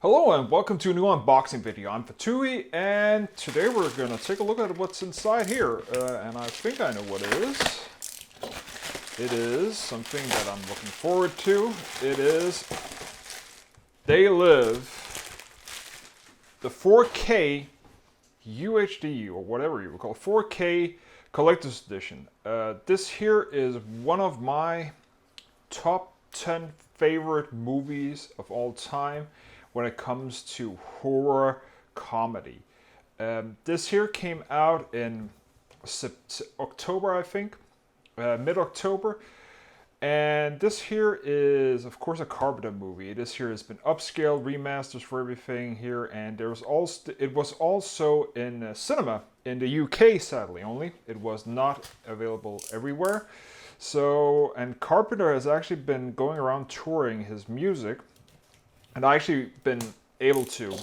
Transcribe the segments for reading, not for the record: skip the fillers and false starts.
Hello and welcome to a new unboxing video. I'm Fatui and today we're going to take a look at what's inside here. And I think I know what it is. It is something that I'm looking forward to. It is They Live, the 4K UHD or whatever you would call it, 4K Collector's Edition. This here is one of my top 10 favorite movies of all time when it comes to horror comedy. This here came out in October, I think, mid-October. And this here is, of course, a Carpenter movie. This here has been upscaled, remasters for everything here, and it was also in cinema in the UK, sadly only. It was not available everywhere. So, and Carpenter has actually been going around touring his music, and I actually been able to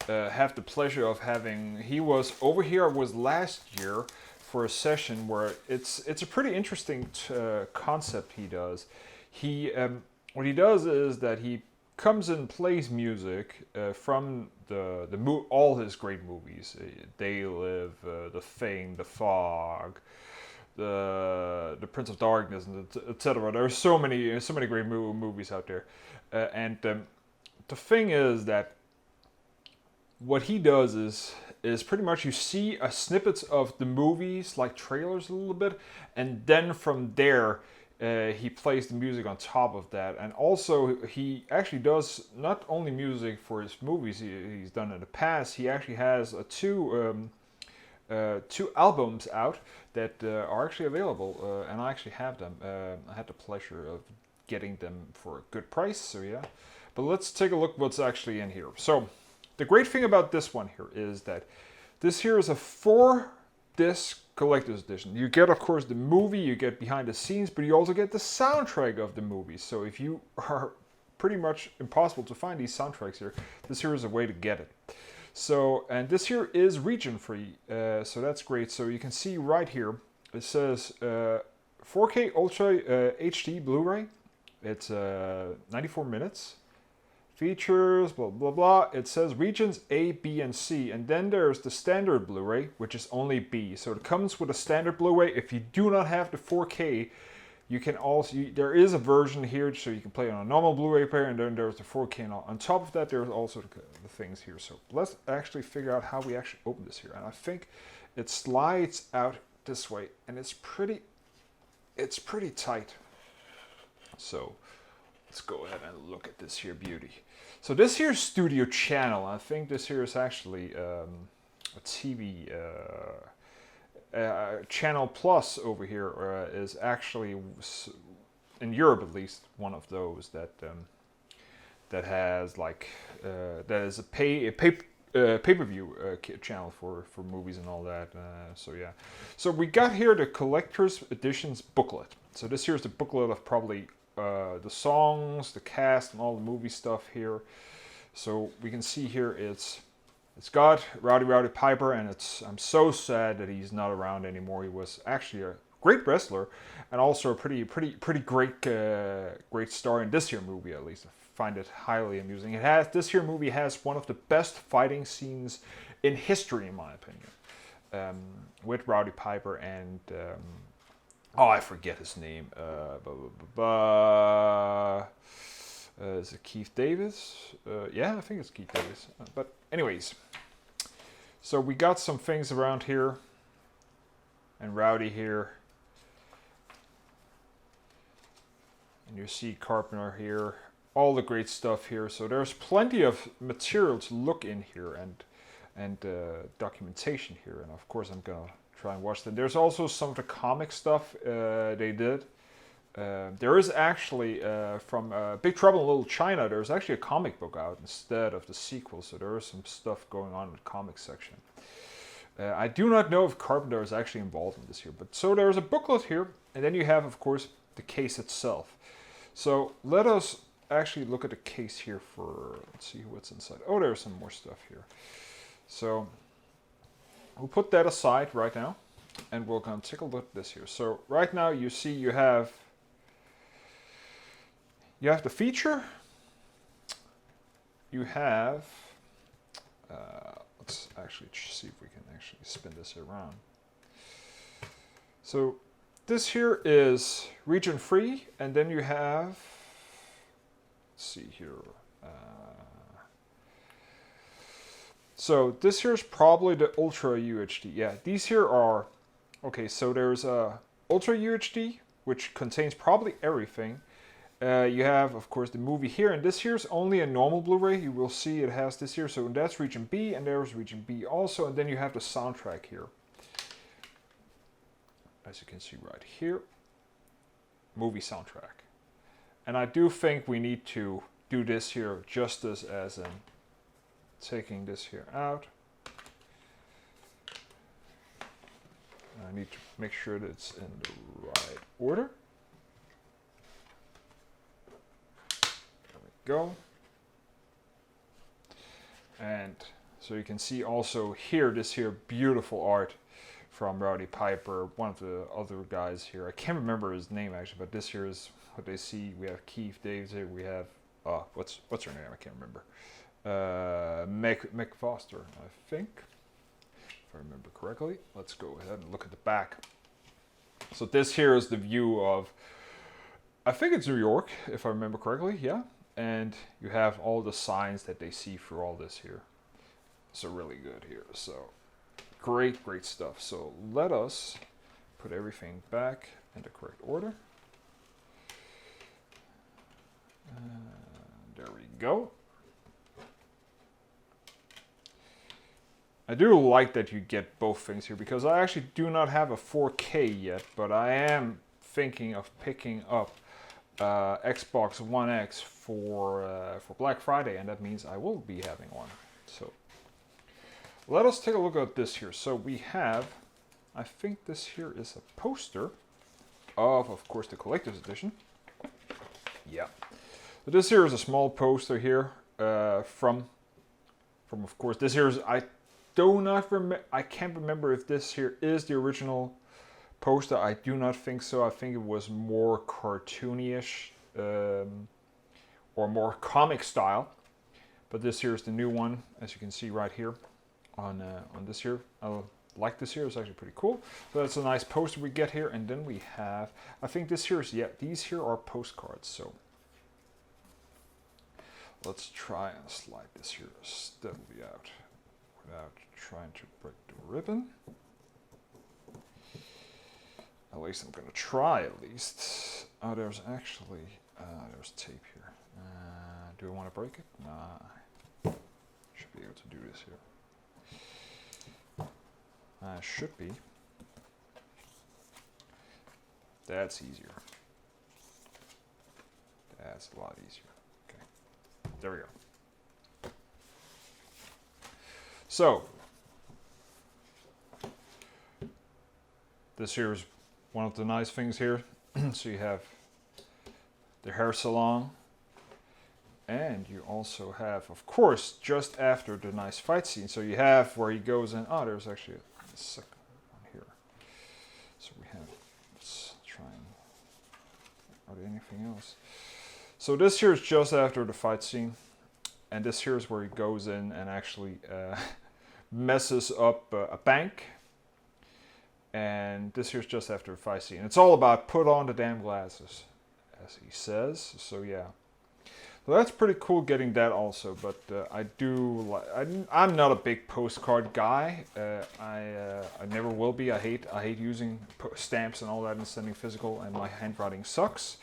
have the pleasure of having. He was over here. Was last year for a session where it's a pretty interesting concept he does. He what he does is that he comes and plays music from all his great movies. They Live, The Thing, The Fog, the Prince of Darkness, and etc. There are so many great movies out there, and the thing is that what he does is pretty much you see a snippets of the movies, like trailers a little bit, and then from there he plays the music on top of that. And also he actually does not only music for his movies he's done in the past. He actually has two albums out that are actually available, and I actually have them. I had the pleasure of getting them for a good price, so yeah. But let's take a look what's actually in here. So the great thing about this one here is that this here is a 4-disc collector's edition. You get, of course, the movie, you get behind the scenes, but you also get the soundtrack of the movie. So if you are pretty much impossible to find these soundtracks here, this here is a way to get it. So, and this here is region free, so that's great. So you can see right here, it says 4K Ultra HD Blu-ray. It's 94 minutes. Features, blah, blah, blah. It says regions A, B, and C. And then there's the standard Blu-ray, which is only B. So it comes with a standard Blu-ray. If you do not have the 4K, you can also, there is a version here, so you can play on a normal Blu-ray player, and then there's the 4K. And on top of that, there's also the things here. So let's actually figure out how we actually open this here. And I think it slides out this way, and it's pretty tight. So let's go ahead and look at this here beauty. So this here Studio Channel, I think this here is actually a TV Channel Plus over here is actually, in Europe at least, one of those that that has like that is a pay-per-view channel for movies and all that. So yeah, so we got here the collector's editions booklet. So this here is the booklet of probably the songs, the cast, and all the movie stuff here. So we can see here it's got Rowdy Piper, and I'm so sad that he's not around anymore. He was actually a great wrestler, and also a pretty great great star in this here movie. At least I find it highly amusing. This here movie has one of the best fighting scenes in history, in my opinion, with Rowdy Piper and. Oh, I forget his name. Is it Keith Davis? Yeah, I think it's Keith Davis. But anyways, so we got some things around here, and Rowdy here, and you see Carpenter here. All the great stuff here. So there's plenty of material to look in here, and documentation here. And of course, I'm gonna try and watch them. There's also some of the comic stuff they did. There is actually, from Big Trouble in Little China, there's actually a comic book out instead of the sequel, so there is some stuff going on in the comic section. I do not know if Carpenter is actually involved in this here, but so there's a booklet here, and then you have, of course, the case itself. So let us actually look at the case here for, let's see what's inside. Oh, there's some more stuff here. So we'll put that aside right now, and we're going to take a look at this here. So right now you see you have the feature, you have, let's actually see if we can actually spin this around. So this here is region free, and then you have, let's see here. So this here is probably the Ultra UHD. Yeah, these here are, okay, so there's a Ultra UHD, which contains probably everything. You have, of course, the movie here, and this here is only a normal Blu-ray. You will see it has this here, so that's region B, and there's region B also, and then you have the soundtrack here. As you can see right here, movie soundtrack. And I do think we need to do this here justice, as in taking this here out. I need to make sure that it's in the right order. There we go. And so you can see also here, this here beautiful art from Rowdy Piper, one of the other guys here. I can't remember his name actually, but this here is what they see. We have Keith Davies here. We have, what's her name? I can't remember. Meg Foster, I think, if I remember correctly. Let's go ahead and look at the back. So this here is the view of, I think it's New York, if I remember correctly, yeah. And you have all the signs that they see through all this here. So really good here. So great stuff. So let us put everything back in the correct order. There we go. I do like that you get both things here, because I actually do not have a 4K yet, but I am thinking of picking up Xbox One X for Black Friday, and that means I will be having one. So let us take a look at this here. So we have, I think this here is a poster of course, the collector's edition. Yeah. So this here is a small poster here from of course, this here is, I can't remember if this here is the original poster. I do not think so. I think it was more cartoony-ish or more comic style. But this here is the new one, as you can see right here on this here. I like this here. It's actually pretty cool. So that's a nice poster we get here. And then we have, I think this here is, yeah, these here are postcards. So let's try and slide this here steadily out without trying to break the ribbon. At least I'm going to try, at least. Oh, there's actually, there's tape here. Do I want to break it? Nah. Should be able to do this here. Should be. That's easier. That's a lot easier. Okay. There we go. So, this here is one of the nice things here. So you have the hair salon, and you also have, of course, just after the nice fight scene. So you have where he goes in. Oh, there's actually a second one here. So we have, let's try and, are there anything else? So this here is just after the fight scene, and this here is where he goes in and actually messes up a bank. And this here's just after a fight scene. It's all about put on the damn glasses, as he says. So yeah, so that's pretty cool getting that also. But I do like. I'm not a big postcard guy. I never will be. I hate using stamps and all that and sending physical. And my handwriting sucks.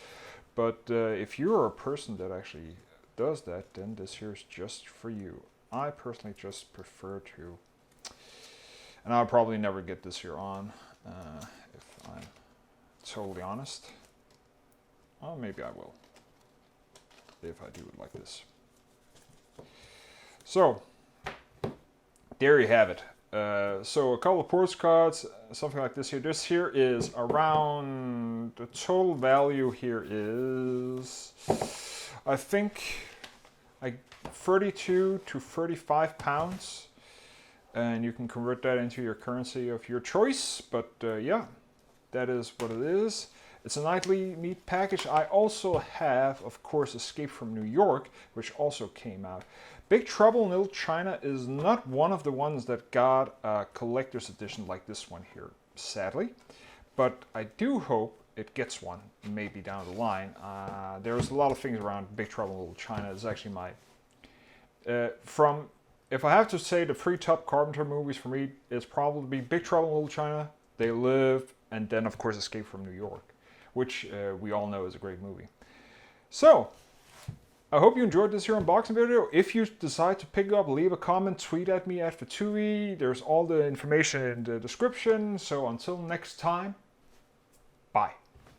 But if you're a person that actually does that, then this here's just for you. I personally just prefer to. And I'll probably never get this here on, if I'm totally honest. Oh, maybe I will, if I do it like this. So, there you have it. So a couple of postcards, something like this here. This here is around, the total value here is, I think, 32 to 35 pounds. And you can convert that into your currency of your choice. But yeah, that is what it is. It's a nightly meat package. I also have, of course, Escape from New York, which also came out. Big Trouble in Little China is not one of the ones that got a collector's edition like this one here, sadly. But I do hope it gets one, maybe down the line. There's a lot of things around Big Trouble in Little China. It's actually my... if I have to say the three top Carpenter movies for me, it's probably Big Trouble in Little China, They Live, and then of course Escape from New York, which we all know is a great movie. So, I hope you enjoyed this here unboxing video. If you decide to pick it up, leave a comment, tweet at me at Fatui. There's all the information in the description. So until next time, bye.